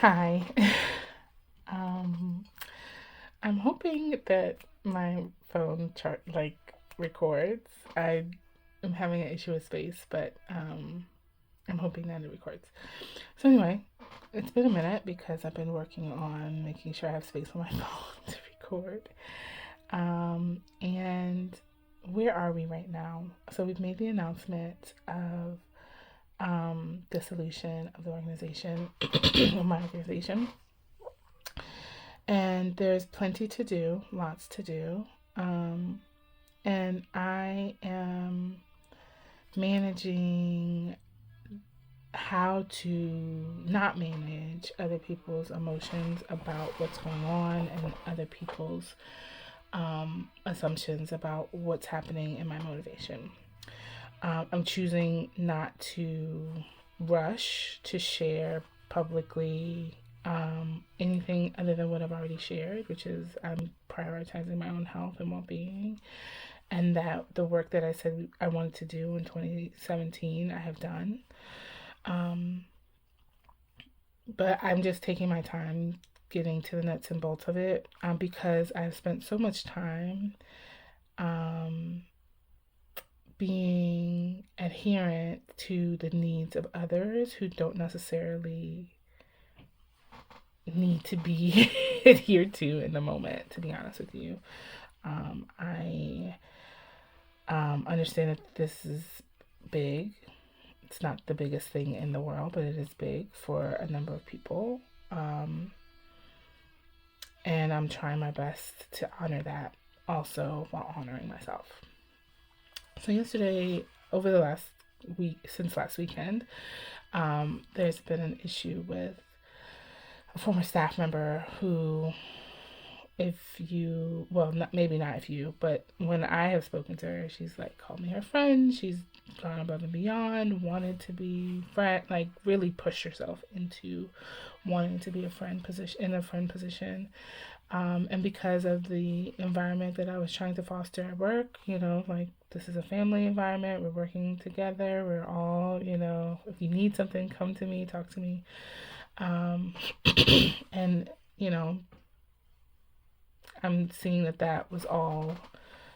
Hi. Um, I'm hoping that my phone chart records. I am having an issue with space, but I'm hoping that it records. So anyway, it's been a minute because I've been working on making sure I have space on my phone to record. And where are we right now? So we've made the announcement of dissolution of the organization, of my organization. And there's plenty to do, lots to do. Um, and I am managing how to not manage other people's emotions about what's going on and other people's assumptions about what's happening in my motivation. I'm choosing not to rush to share publicly anything other than what I've already shared, which is I'm prioritizing my own health and well being, and that the work that I said I wanted to do in 2017, I have done. Um, but I'm just taking my time getting to the nuts and bolts of it because I've spent so much time um, being adherent to the needs of others who don't necessarily need to be adhered to in the moment, to be honest with you. I understand that this is big. It's not the biggest thing in the world, but it is big for a number of people. Um, and I'm trying my best to honor that also while honoring myself. So, yesterday, over the last week, since last weekend, there's been an issue with a former staff member who, if you, well, not, maybe not if you, but when I have spoken to her, she's like called me her friend. She's gone above and beyond, wanted to be friend, like really push herself into wanting to be a friend position in a friend position. And because of the environment that I was trying to foster at work, like this is a family environment. We're working together. We're all, if you need something, come to me, talk to me. Um, and, you know, I'm seeing that that was all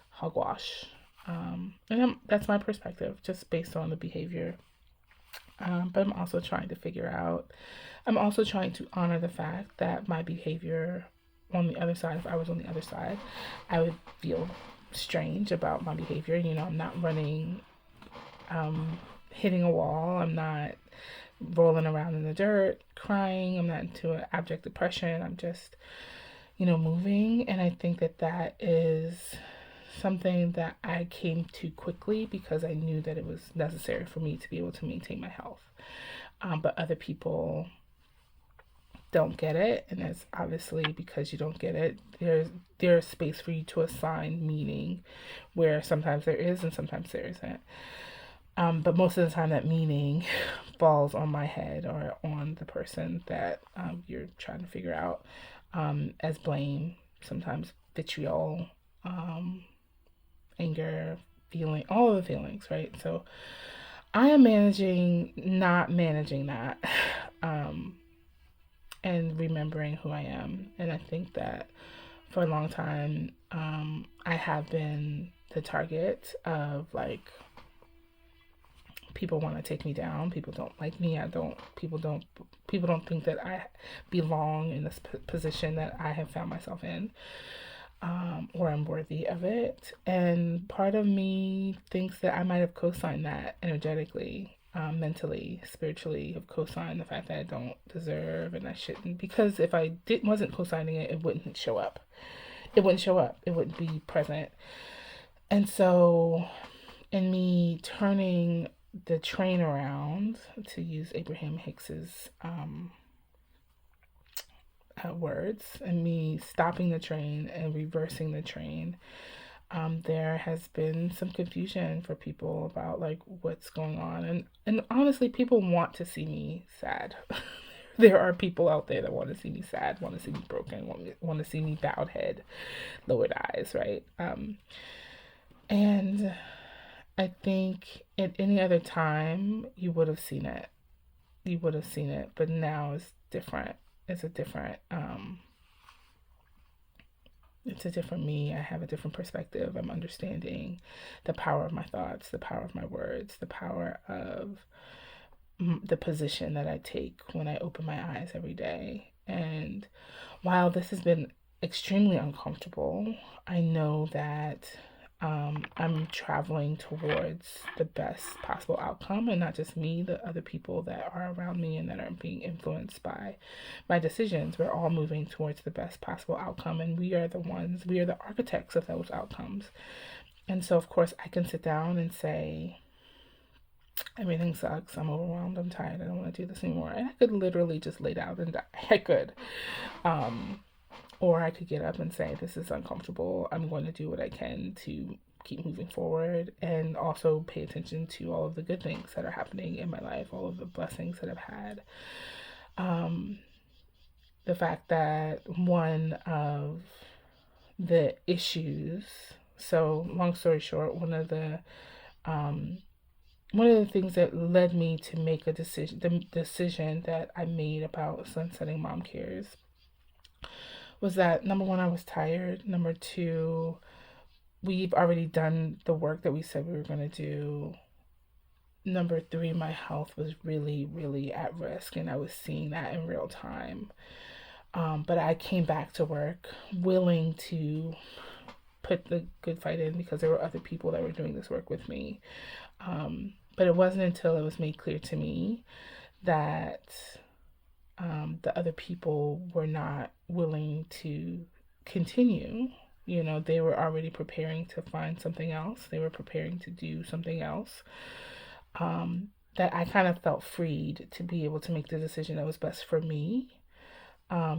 hogwash. That's my perspective, just based on the behavior. But I'm also trying to honor the fact that my behavior on the other side, if I was on the other side, I would feel strange about my behavior. I'm not running, hitting a wall. I'm not rolling around in the dirt, crying. I'm not into an abject depression. I'm just, moving. And I think that that is something that I came to quickly because I knew that it was necessary for me to be able to maintain my health. But other people don't get it, and it's obviously because you don't get it. There's space for you to assign meaning, where sometimes there is and sometimes there isn't. But most of the time, that meaning falls on my head or on the person that you're trying to figure out as blame, sometimes vitriol, um, anger, feeling, all of the feelings, right? So I am managing, not managing that, um, and remembering who I am. And I think that for a long time, I have been the target of like people want to take me down. People don't like me. I don't. People don't think that I belong in this position that I have found myself in, or I'm worthy of it. And part of me thinks that I might have co-signed that energetically, mentally, spiritually, have co-signed the fact that I don't deserve and I shouldn't. Because if I wasn't co-signing it, it wouldn't show up. It wouldn't show up. It wouldn't be present. And so, in me turning the train around, to use Abraham Hicks's words, and me stopping the train and reversing the train, there has been some confusion for people about like what's going on, and honestly, people want to see me sad. There are people out there that want to see me sad, want to see me broken, want to see me bowed head, lowered eyes, right? And I think at any other time you would have seen it. You would have seen it, but now it's different. it's a different it's a different me. I have a different perspective. I'm understanding the power of my thoughts, the power of my words, the power of the position that I take when I open my eyes every day. And while this has been extremely uncomfortable, I know that I'm traveling towards the best possible outcome, and not just me, the other people that are around me and that are being influenced by my decisions. We're all moving towards the best possible outcome, and we are the architects of those outcomes. And so, of course, I can sit down and say, everything sucks. I'm overwhelmed. I'm tired. I don't want to do this anymore. And I could literally just lay down and die. I could. Um, or I could get up and say, this is uncomfortable. I'm going to do what I can to keep moving forward and also pay attention to all of the good things that are happening in my life, all of the blessings that I've had. The fact that one of the issues, so long story short, um, one of the things that led me to make the decision that I made about sunsetting mom cares was that number one, I was tired. Number two, we've already done the work that we said we were going to do. Number three, my health was really, really at risk, and I was seeing that in real time. But I came back to work willing to put the good fight in because there were other people that were doing this work with me. But it wasn't until it was made clear to me that the other people were not willing to continue. You know, they were already preparing to find something else. They were preparing to do something else. That I kind of felt freed to be able to make the decision that was best for me,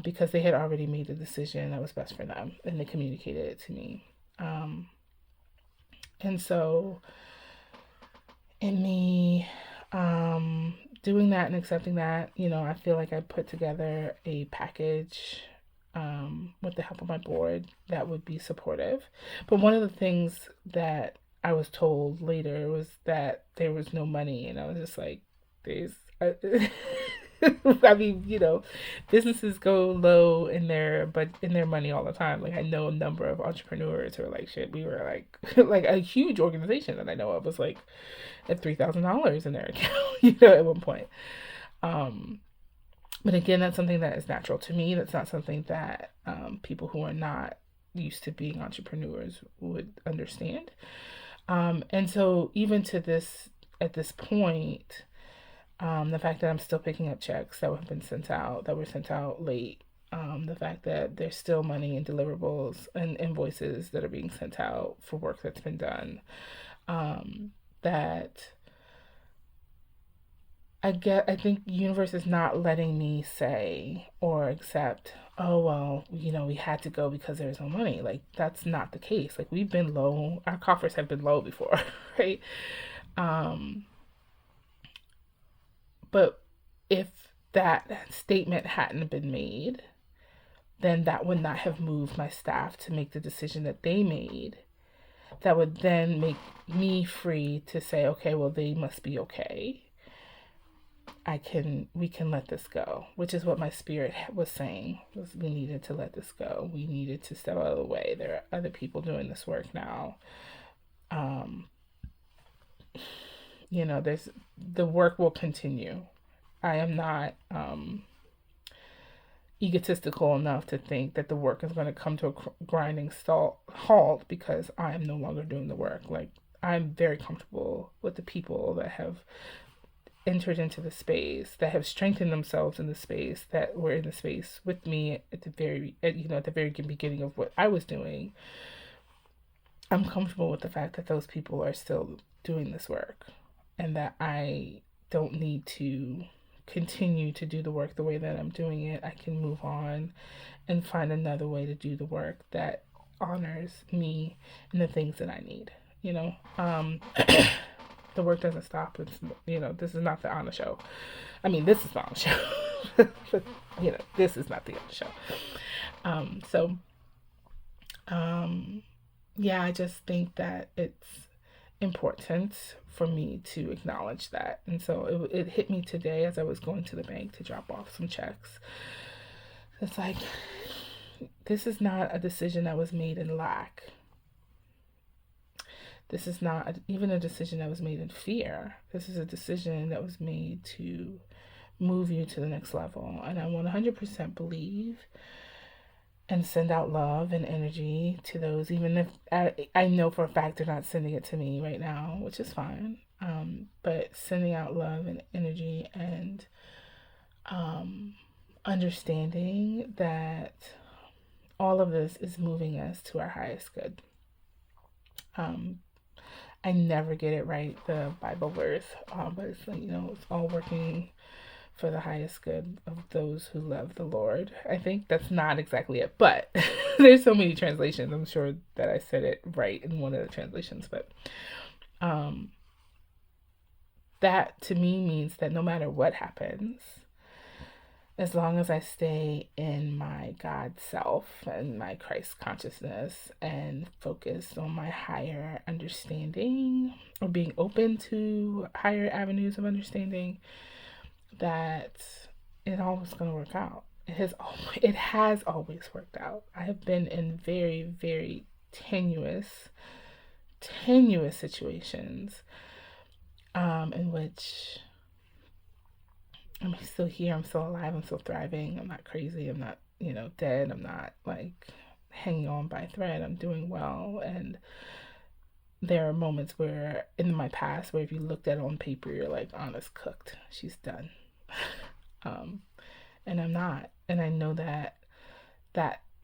because they had already made the decision that was best for them and they communicated it to me. And so in me doing that and accepting that, you know, I feel like I put together a package with the help of my board that would be supportive. But one of the things that I was told later was that there was no money, and I was just like, there's I mean, you know, businesses go low in their money all the time. Like I know a number of entrepreneurs who are like, shit, we were like like a huge organization that I know of was like at $3,000 in their account, you know, at one point. Um, but again, that's something that is natural to me. That's not something that people who are not used to being entrepreneurs would understand. And so even to this at this point, the fact that I'm still picking up checks that have been sent out, that were sent out late, the fact that there's still money and deliverables and invoices that are being sent out for work that's been done, that I think the universe is not letting me say or accept, oh, well, you know, we had to go because there's no money. Like, that's not the case. Like, we've been low, our coffers have been low before, right? Um, but if that statement hadn't been made, then that would not have moved my staff to make the decision that they made. That would then make me free to say, okay, well, they must be okay. We can let this go, which is what my spirit was saying, was we needed to let this go. We needed to step out of the way. There are other people doing this work now. Um, you know, the work will continue. I am not egotistical enough to think that the work is going to come to a grinding halt because I am no longer doing the work. Like, I'm very comfortable with the people that have entered into the space, that have strengthened themselves in the space, that were in the space with me at the very beginning of what I was doing. I'm comfortable with the fact that those people are still doing this work, and that I don't need to continue to do the work the way that I'm doing it. I can move on and find another way to do the work that honors me and the things that I need, you know. The work doesn't stop. It's, you know, this is not the Anna show. I mean, this is the Anna show. But, you know, this is not the Anna show. So, yeah, I just think that it's important for me to acknowledge that. And so it hit me today as I was going to the bank to drop off some checks. It's like, this is not a decision that was made in lack. This is not even a decision that was made in fear. This is a decision that was made to move you to the next level. And I 100% believe and send out love and energy to those, even if I know for a fact they're not sending it to me right now, which is fine. But sending out love and energy and understanding that all of this is moving us to our highest good. I never get it right, the Bible verse, but it's like, it's all working for the highest good of those who love the Lord. I think that's not exactly it, but there's so many translations. I'm sure that I said it right in one of the translations, but um, that to me means that no matter what happens, as long as I stay in my God self and my Christ consciousness and focus on my higher understanding or being open to higher avenues of understanding, that it always going to work out. It has always worked out. I have been in very, very tenuous situations in which I'm still here, I'm still alive, I'm still thriving, I'm not crazy, I'm not, dead, I'm not like hanging on by a thread, I'm doing well. And there are moments where in my past where if you looked at it on paper, you're like, Anna's cooked, she's done. And I'm not. And I know that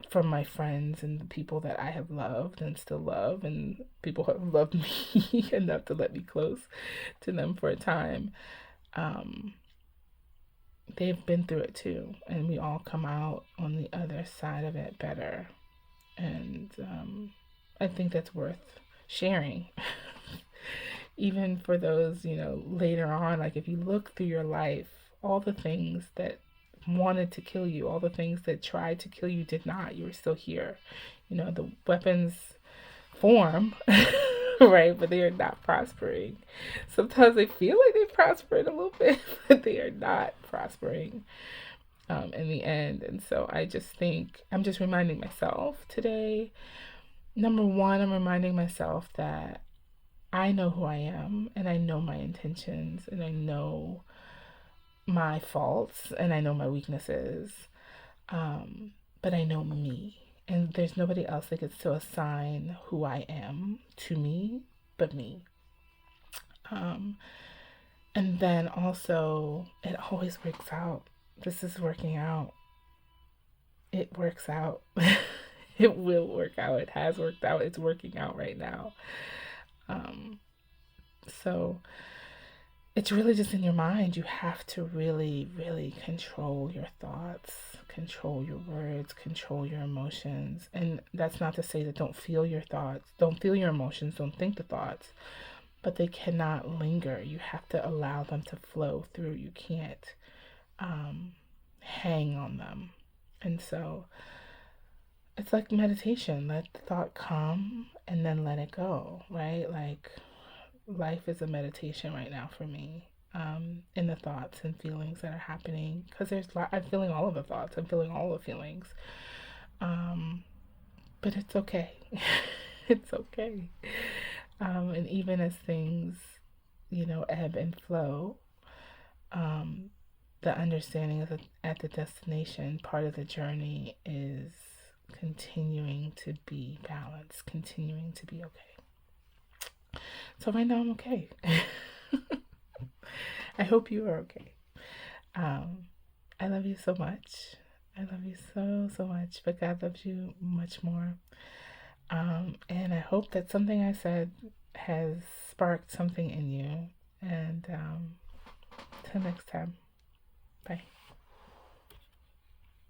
from my friends and the people that I have loved and still love, and people who have loved me enough to let me close to them for a time, they've been through it too, and we all come out on the other side of it better. And I think that's worth sharing. Even for those, later on, like if you look through your life, all the things that wanted to kill you, all the things that tried to kill you did not. You were still here. The weapons form, right? But they are not prospering. Sometimes they feel like they're prospering a little bit, but they are not prospering in the end. And so I just think I'm just reminding myself today, number one, I'm reminding myself that I know who I am, and I know my intentions, and I know my faults, and I know my weaknesses, but I know me, and there's nobody else that gets to assign who I am to me but me. And then also, it always works out. This is working out. It works out. It will work out. It has worked out. It's working out right now. So it's really just in your mind. You have to really, really control your thoughts, control your words, control your emotions. And that's not to say that don't feel your thoughts, don't feel your emotions, don't think the thoughts, but they cannot linger. You have to allow them to flow through. You can't hang on them. And so it's like meditation. Let the thought come and then let it go, right? Like life is a meditation right now for me, in the thoughts and feelings that are happening, because I'm feeling all of the thoughts, I'm feeling all the feelings, but it's okay. It's okay. And even as things ebb and flow, the understanding is that at the destination, part of the journey is continuing to be balanced, continuing to be okay. So right now I'm okay. I hope you are okay. I love you so much. I love you so, so much, but God loves you much more. And I hope that something I said has sparked something in you. And till next time, bye.